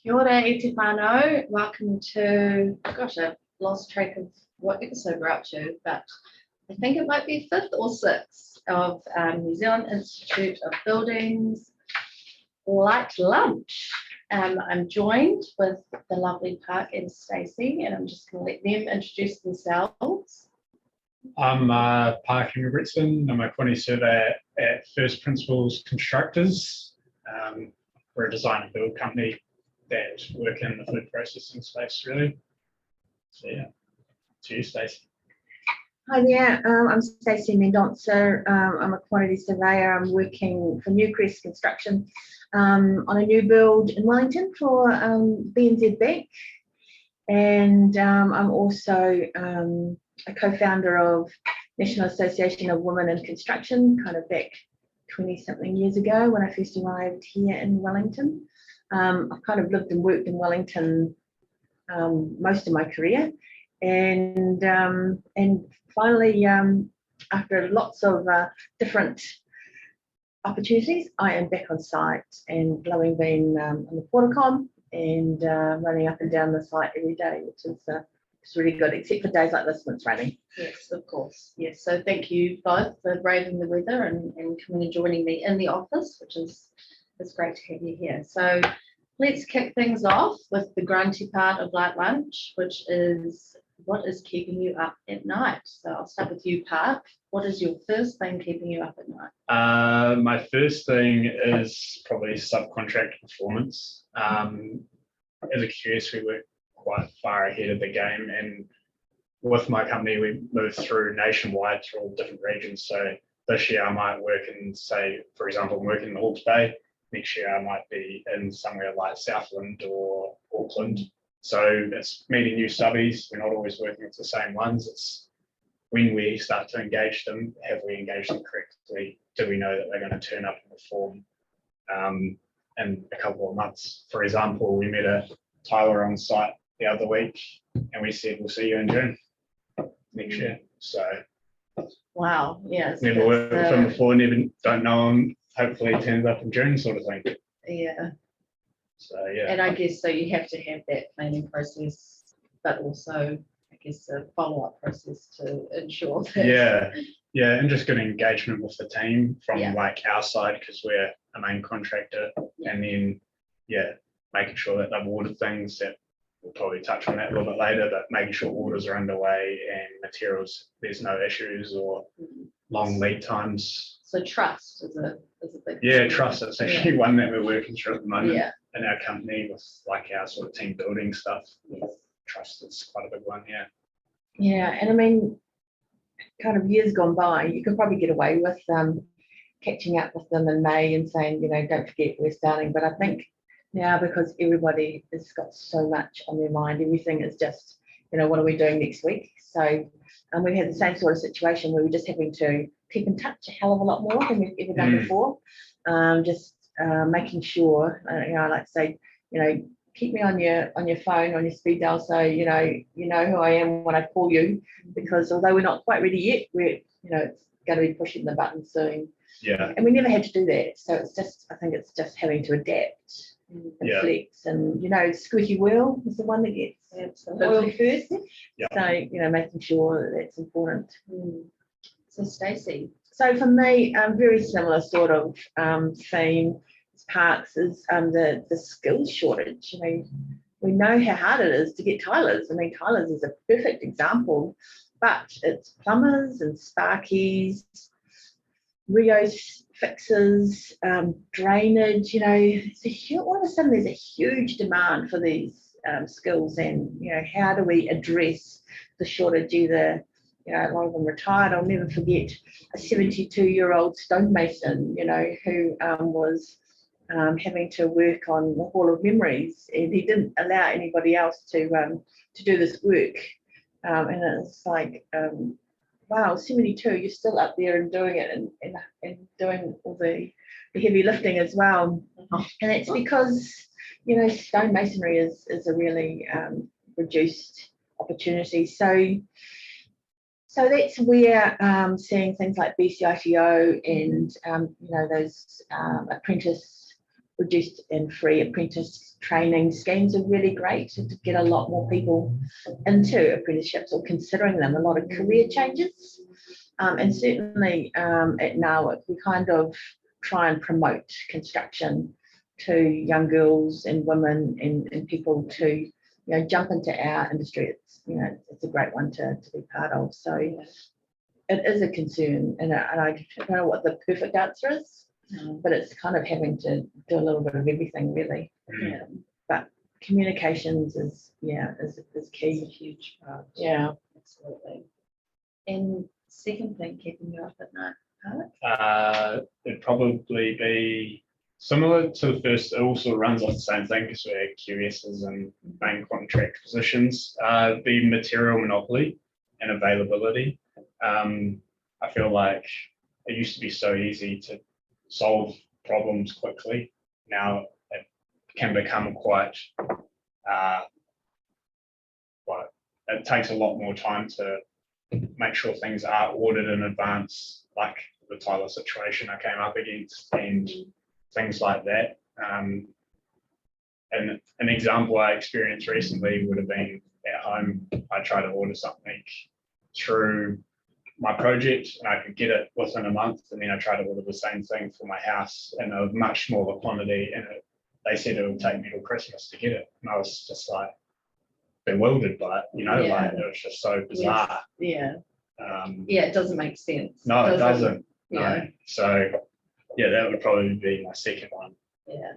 Kia ora e te whānau. Welcome to, gosh, I've lost track of what episode we're up to, but I think it might be 5th or 6th of New Zealand Institute of Buildings Light Lunch. I'm joined with the lovely Parke and Stacey, and I'm just going to let them introduce themselves. I'm Parke Englebretsen. I'm a quantity surveyor at First Principles Constructors. We're a design and build company that work in the food processing space, really. So yeah, to you, Stacey. Hi there, I'm Stacey Mendonça. I'm a quantity surveyor. I'm working for Newcrest Construction on a new build in Wellington for BNZ Bank. And I'm also a co-founder of National Association of Women in Construction, kind of back 20-something years ago when I first arrived here in Wellington. I've kind of lived and worked in Wellington most of my career, and finally, after lots of different opportunities, I am back on site and having been on the Portacom and running up and down the site every day, which is it's really good, except for days like this when it's raining. Yes, of course. Yes, so thank you both for braving the weather and coming and joining me in the office, which is it's great to have you here. So let's kick things off with the grunty part of light lunch, which is what is keeping you up at night. So I'll start with you, Parke. What is your first thing keeping you up at night? My first thing is probably subcontract performance. As a QS, we work quite far ahead of the game, and with my company, we move through nationwide through all different regions. So this year I might work in, say, for example, I'm working in the Hawke's Bay. Next year I might be in somewhere like Southland or Auckland. So it's meeting new subbies. We're not always working with the same ones. It's when we start to engage them, have we engaged them correctly? Do we know that they're going to turn up and perform in a couple of months? For example, we met a Tyler on site the other week and we said, we'll see you in June next year. So Wow, yes. Never worked with him before, don't know him. Hopefully he turns up in June, sort of thing. Yeah. So yeah. And I guess so you have to have that planning process, but also I guess a follow-up process to ensure that. Yeah, and just good engagement with the team from like our side, because we're a main contractor, and then making sure that they've ordered things. That we'll probably touch on that a little bit later, but making sure orders are underway and materials, there's no issues or long lead times. So trust is a big thing. Trust is actually one that we're working through at the moment in our company with like our sort of team building stuff. Yes. Trust is quite a big one, Yeah, and I mean, kind of years gone by, you could probably get away with catching up with them in May and saying, you know, don't forget we're starting. But I think now, because everybody has got so much on their mind, everything is just, you know, what are we doing next week? So we had the same sort of situation where we're just having to keep in touch a hell of a lot more than we've ever done before. Just making sure, you know, I like to say, you know, keep me on your phone, on your speed dial, so you know who I am when I call you, because although we're not quite ready yet, we're, you know, it's going to be pushing the button soon. Yeah. And we never had to do that, so it's just, I think it's just having to adapt and flex, and you know, squeaky wheel is the one that gets the oil first. So you know, making sure that that's important. So Stacey. So for me, very similar sort of theme as Parke's is the skills shortage. You know, we know how hard it is to get tilers. I mean, tilers is a perfect example, but it's plumbers and sparkies, Rios fixers, drainage. You know, all of a sudden there's a huge demand for these skills, and you know, how do we address the shortage? Either, you know, a lot of them retired. I'll never forget a 72-year-old stonemason, you know, who was having to work on the Hall of Memories, and he didn't allow anybody else to do this work. And it's like, wow, 72, you're still up there and doing it, and doing all the heavy lifting as well. And it's because, you know, stonemasonry is a really reduced opportunity. So that's where seeing things like BCITO and you know, those apprentice reduced and free apprentice training schemes are really great to get a lot more people into apprenticeships or considering them, a lot of career changes. And certainly at NAWIC, we kind of try and promote construction to young girls and women and people to jump into our industry. It's it's a great one to be part of. So it is a concern, and I don't know what the perfect answer is, but it's kind of having to do a little bit of everything really. Yeah. But communications is key. It's a huge part. Yeah. Absolutely. And second thing, keeping you up at night, Parke? It'd probably be similar to the first. It also runs off the same thing because we're QSs and main contract positions. The material monopoly and availability. I feel like it used to be so easy to solve problems quickly. Now it can become quite it takes a lot more time to make sure things are ordered in advance, like the Tyler situation I came up against and things like that. And an example I experienced recently would have been at home. I tried to order something through my project and I could get it within a month, and then I tried to order the same thing for my house in a much smaller quantity, and they said it would take me till Christmas to get it, and I was just like bewildered by it, like it was just so bizarre. Yeah. Yeah, It doesn't make sense. No, it doesn't. Yeah. No. So yeah, that would probably be my second one. Yeah.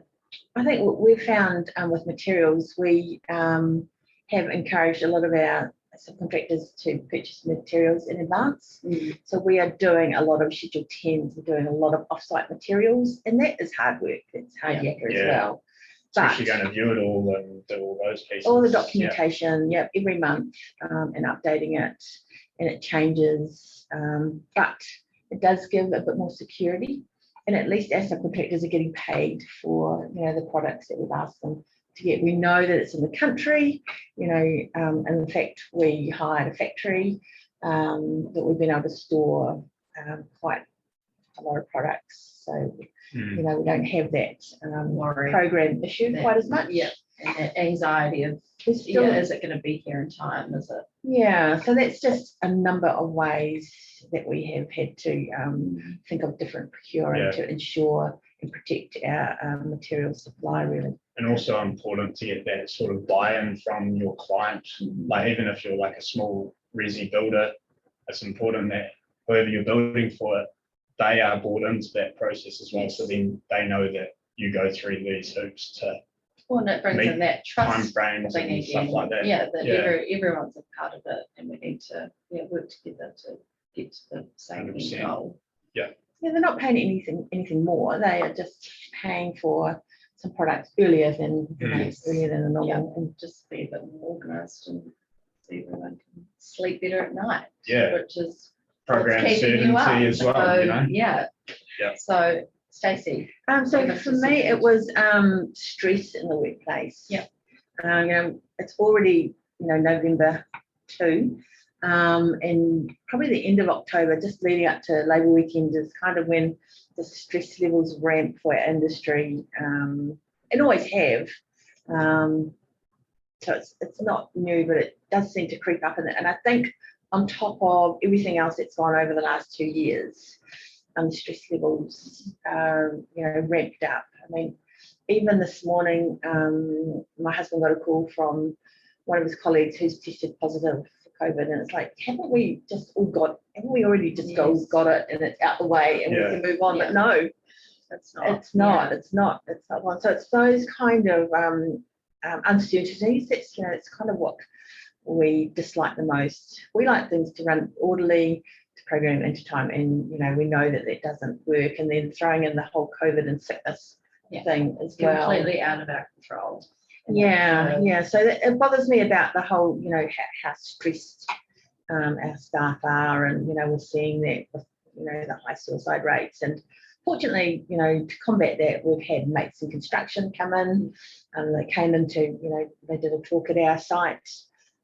I think what we've found with materials, we have encouraged a lot of our subcontractors to purchase materials in advance. So we are doing a lot of Schedule 10s, we're doing a lot of offsite materials, and that is hard work. It's hard yakka as well. Especially going to view it all and do all those pieces. All the documentation, every month, and updating it, and it changes. But it does give a bit more security, and at least our subcontractors are getting paid for the products that we've asked them to get. We know that it's in the country, and in fact we hired a factory that we've been able to store quite a lot of products. So we don't have that program issue quite as much. Yeah, and that anxiety of is it going to be here in time? Is it? Yeah, so that's just a number of ways that we have had to think of different procuring to ensure and protect our material supply really. And also important to get that sort of buy-in from your client. Like even if you're like a small resi builder, it's important that whoever you're building for, they are bought into that process as well. So then they know that you go through these hoops to and it brings in that trust time frames and stuff like that. Yeah, that everyone's a part of it, and we need to work together to get to the same end goal. Yeah, they're not paying anything more. They are just paying for some products earlier than the normal, and just be a bit more organised and so everyone can sleep better at night. Yeah, which is program certainty as well. So, yeah. So Stacey. So for me, it was stress in the workplace. Yeah. It's already November 2, and probably the end of October, just leading up to Labour weekend, is kind of when the stress levels ramp for our industry, and always have. So it's not new, but it does seem to creep up in it. And I think on top of everything else that's gone over the last 2 years, the stress levels are ramped up. I mean, even this morning, my husband got a call from one of his colleagues who's tested positive for COVID, and it's like, haven't we already just got it and it's out the way and we can move on? But no, it's not one. So it's those kind of uncertainties that's it's kind of what we dislike the most. We like things to run orderly, to program into time, and we know that doesn't work, and then throwing in the whole COVID and sickness thing as well, completely out of our control. So it bothers me about the whole how stressed our staff are, and we're seeing that with the high suicide rates. And fortunately, to combat that, we've had mates in construction come in, and they came into they did a talk at our site,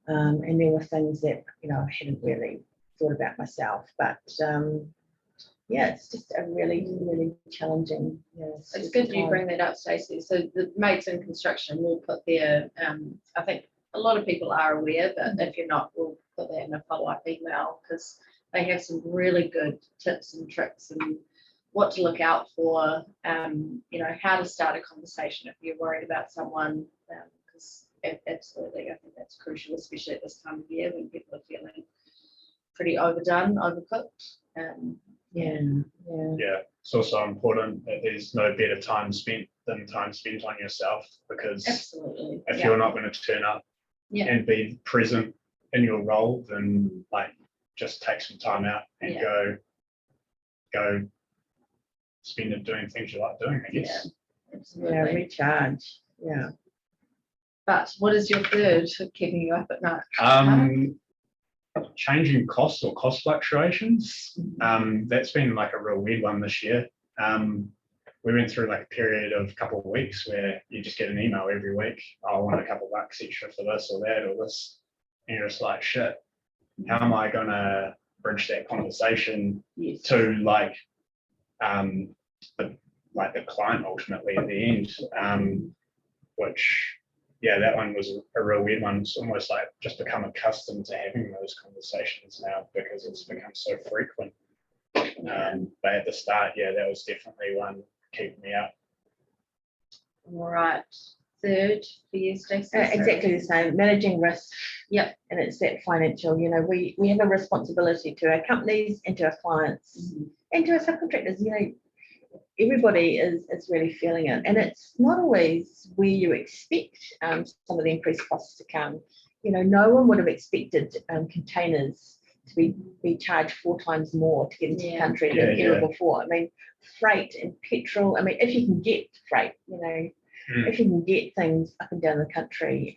and there were things that I hadn't really thought about myself, but yeah, it's just a really, really challenging. Yeah, It's good you bring that up, Stacey. So the mates in construction will put their, I think a lot of people are aware, but if you're not, we'll put that in a follow-up email because they have some really good tips and tricks and what to look out for, you know, how to start a conversation if you're worried about someone, because absolutely, I think that's crucial, especially at this time of year when people are feeling pretty overdone, overcooked. Yeah. Yeah, it's also important that there's no better time spent than time spent on yourself, because Absolutely. if Yeah. you're not going to turn up Yeah. and be present in your role, then like just take some time out and Yeah. Mm-hmm. go spend it doing things you like doing, I guess. Absolutely. Yeah, recharge. Yeah. But what is your third for keeping you up at night? Changing costs or cost fluctuations. That's been like a real weird one this year. We went through like a period of a couple of weeks where you just get an email every week. I want a couple bucks extra for this or that or this. And you're just like, shit, how am I going to bridge that conversation Yes. to like the client ultimately at the end, which, yeah, that one was a real weird one. It's almost like just become accustomed to having those conversations now because it's become so frequent. But at the start, yeah, that was definitely one keeping me up. All right. Third for you, Stacey? Exactly the same, managing risk. Yep. And it's that financial, you know, we have a responsibility to our companies and to our clients and to our subcontractors. You know, everybody is really feeling it, and it's not always where you expect some of the increased costs to come. You know, no one would have expected containers to be charged 4 times more to get into the country than ever before. I mean, freight and petrol. I mean, if you can get freight, you know, if you can get things up and down the country.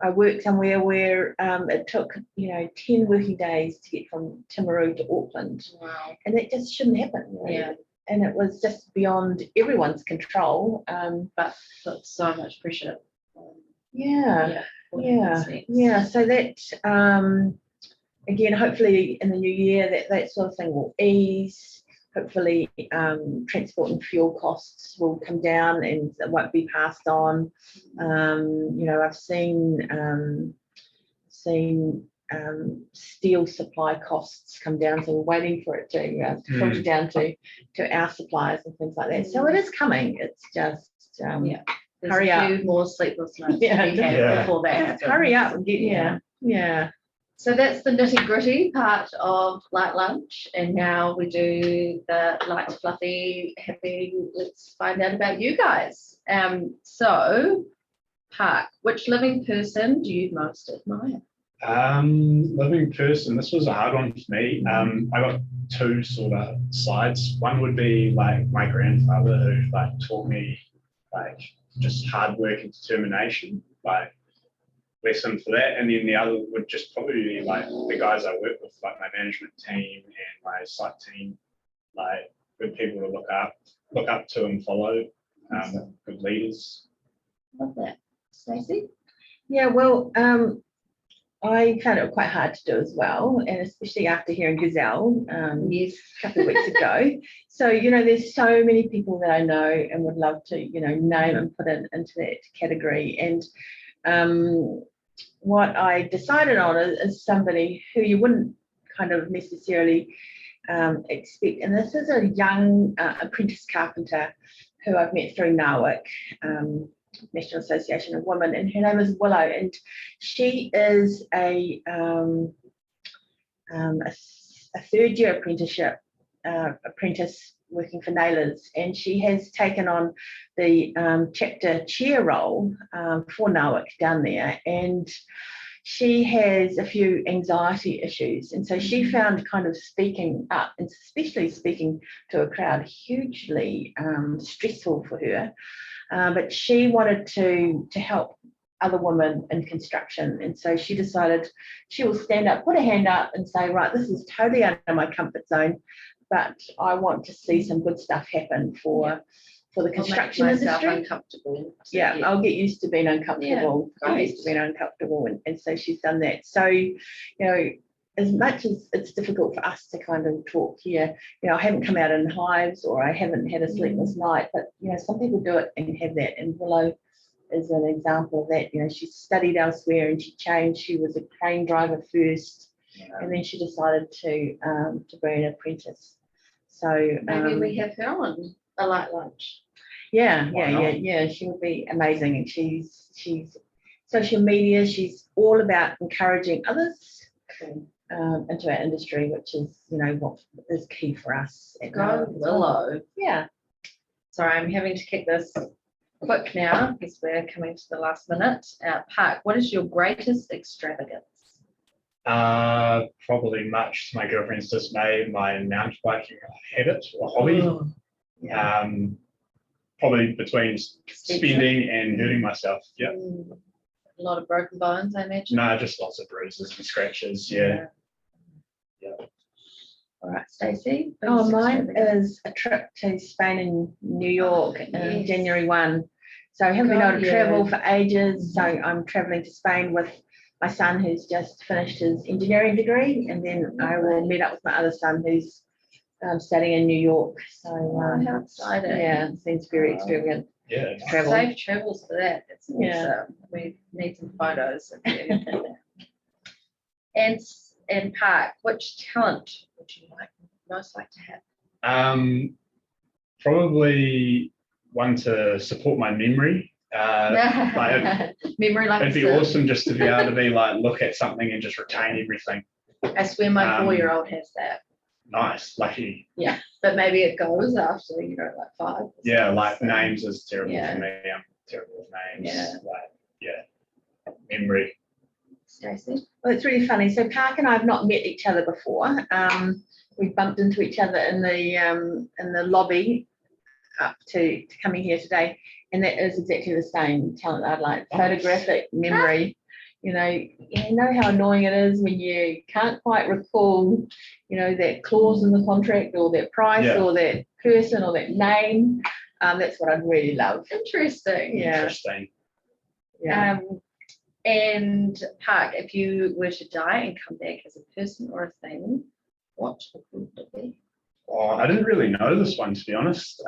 I worked somewhere where it took, you know, 10 working days to get from Timaru to Auckland. Wow. And that just shouldn't happen. You know? Yeah. And it was just beyond everyone's control. But put so much pressure. Yeah. Yeah. So that, again, hopefully in the new year, that sort of thing will ease. Hopefully, transport and fuel costs will come down and it won't be passed on. You know, I've seen steel supply costs come down, so we're waiting for it to filter down to our suppliers and things like that. So it is coming. It's just hurry up. Few more sleepless nights before that happens. Hurry up and get yeah. So that's the nitty gritty part of light lunch, and now we do the light fluffy happy. Let's find out about you guys. So, Parke, which living person do you most admire? Living person. This was a hard one for me. I got 2 sort of sides. One would be like my grandfather, who like taught me like just hard work and determination. Like, lesson for that, and then the other would just probably be like the guys I work with, like my management team and my site team, like good people to look up to and follow, good leaders. Love that. Stacey? Yeah, well, I found it quite hard to do as well, and especially after hearing Gazelle a couple of weeks ago. So, you know, there's so many people that I know and would love to, you know, name and put into that category. And what I decided on is somebody who you wouldn't kind of necessarily expect. And this is a young apprentice carpenter who I've met through NAWIC, National Association of Women, and her name is Willow. And she is a 3rd-year apprentice working for Nailers, and she has taken on the chapter chair role for NAWIC down there, and she has a few anxiety issues, and so she found kind of speaking up, and especially speaking to a crowd, hugely stressful for her, but she wanted to help other women in construction, and so she decided she will stand up, put her hand up and say, right, this is totally out of my comfort zone, but I want to see some good stuff happen for the construction industry. Uncomfortable. Yeah, I'll get used to being uncomfortable. Yeah, I'm used to being uncomfortable, and so she's done that. So, you know, as much as it's difficult for us to kind of talk here, you know, I haven't come out in hives or I haven't had a sleepless night, but, you know, some people do it and have that. And Willow is an example of that. You know, she studied elsewhere and she changed. She was a crane driver first, and then she decided to be an apprentice. So Maybe we have her on a light lunch. yeah, Why yeah. She would be amazing, and she's social media. She's all about encouraging others into our industry, which is, you know, what is key for us. At Go NAWIC as well. Willow. Yeah. Sorry, I'm having to keep this quick now because we're coming to the last minute. Parke, what is your greatest extravagance? Probably much to my girlfriend's dismay, my mountain biking habit or hobby. Oh, yeah. Probably between spending and hurting myself. Yeah. A lot of broken bones, I imagine. No, just lots of bruises and scratches. Yeah. All right, Stacey. Oh, mine is a trip to Spain and New York in yes. January 1. So I haven't been able to Go, travel for ages. So I'm traveling to Spain with my son, who's just finished his engineering degree, and then I will meet up with my other son, who's studying in New York. So how exciting. yeah, it seems very extravagant. Yeah. Travel. Safe travels for that. It's Yeah. awesome. We need some photos of you. And Parke, which talent would you most like to have? Probably one to support my memory. Memory like It'd be awesome just to be able to be like, look at something and just retain everything. I swear my 4-year-old has that. Nice, lucky. Yeah, but maybe it goes after, you know, like 5. Yeah, like names is terrible Yeah. for me. I'm terrible with names. Yeah. Memory. Stacey? Well, it's really funny. So Parke and I have not met each other before. We bumped into each other in the lobby up to coming here today, and that is exactly the same talent I'd like. Photographic memory. You know how annoying it is when you can't quite recall, you know, that clause in the contract or that price or that person or that name. That's what I'd really love. Interesting. Yeah. Interesting. Yeah. And Parke, if you were to die and come back as a person or a thing, what would it be? Oh, I didn't really know this one, to be honest.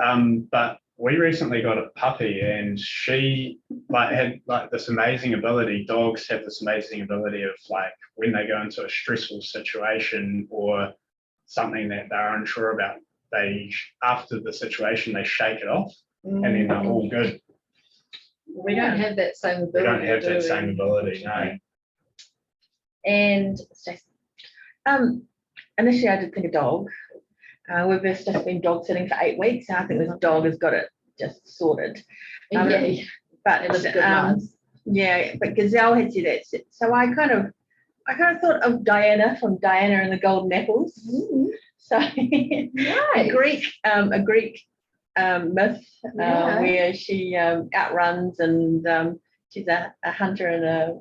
But we recently got a puppy, and she had this amazing ability. Dogs have this amazing ability of, like, when they go into a stressful situation or something that they're unsure about, after the situation they shake it off, and then they're all good. We don't have that same ability. We don't have that same ability, no. And Stacey? Initially I did think a dog. We've just been dog sitting for 8 weeks, and I think this dog has got it just sorted. But but Gazelle had said that. So I kind of thought of Diana from Diana and the Golden Apples. So a Greek myth where she outruns, and she's a hunter and a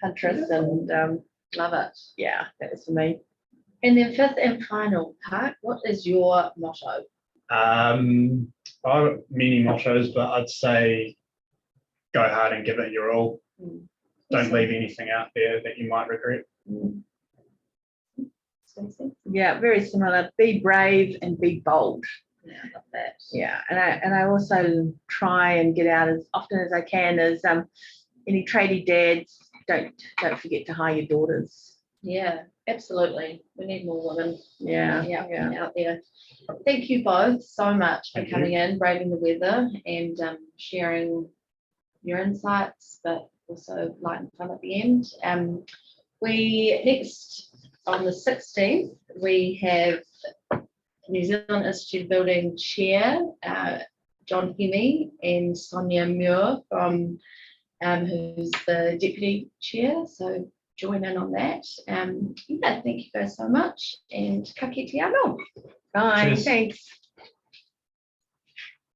huntress, and love it. Yeah, that was for me. And then fifth and final, Parke, what is your motto? I've got many mottos, but I'd say go hard and give it your all. Don't leave anything out there that you might regret. Stacey? Yeah, very similar. Be brave and be bold. Yeah, I love that. Yeah, and I also try and get out as often as I can. As any tradie dads, don't forget to hire your daughters. Yeah, absolutely. We need more women. Yeah. Out there. Thank you both so much for Thank coming in, braving the weather, and sharing your insights, but also light and fun at the end. We next on the 16th we have New Zealand Institute of Building Chair John Hemme and Sonia Muir from who's the Deputy Chair. So join in on that. Thank you guys so much, and ka kite anō. Bye. Cheers. Thanks.